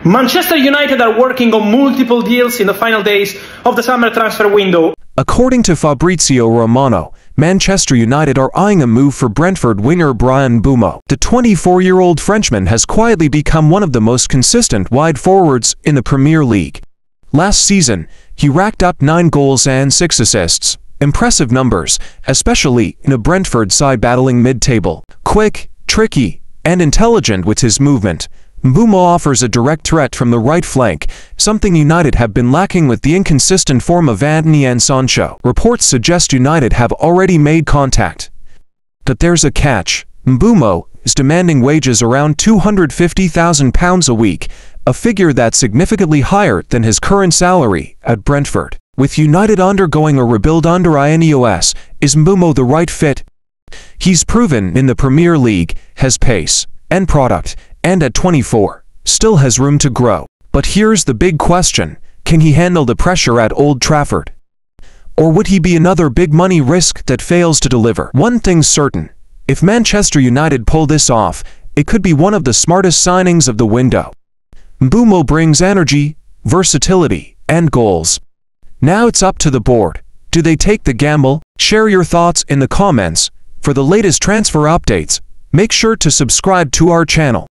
Manchester United are working on multiple deals in the final days of the summer transfer window. According to Fabrizio Romano, Manchester United are eyeing a move for Brentford winger Bryan Mbeumo. The 24-year-old Frenchman has quietly become one of the most consistent wide forwards in the Premier League. Last season, he racked up 9 goals and 6 assists. Impressive numbers, especially in a Brentford side battling mid-table. Quick, tricky, and intelligent with his movement, Mbeumo offers a direct threat from the right flank, something United have been lacking with the inconsistent form of Antony and Sancho. Reports suggest United have already made contact. But there's a catch. Mbeumo is demanding wages around £250,000 a week, a figure that's significantly higher than his current salary at Brentford. With United undergoing a rebuild under Ineos, is Mbeumo the right fit? He's proven in the Premier League, has pace, end product, and at 24, still has room to grow. But here's the big question: can he handle the pressure at Old Trafford? Or would he be another big money risk that fails to deliver? One thing's certain: if Manchester United pull this off, it could be one of the smartest signings of the window. Mbeumo brings energy, versatility, and goals. Now it's up to the board. Do they take the gamble? Share your thoughts in the comments. For the latest transfer updates, make sure to subscribe to our channel.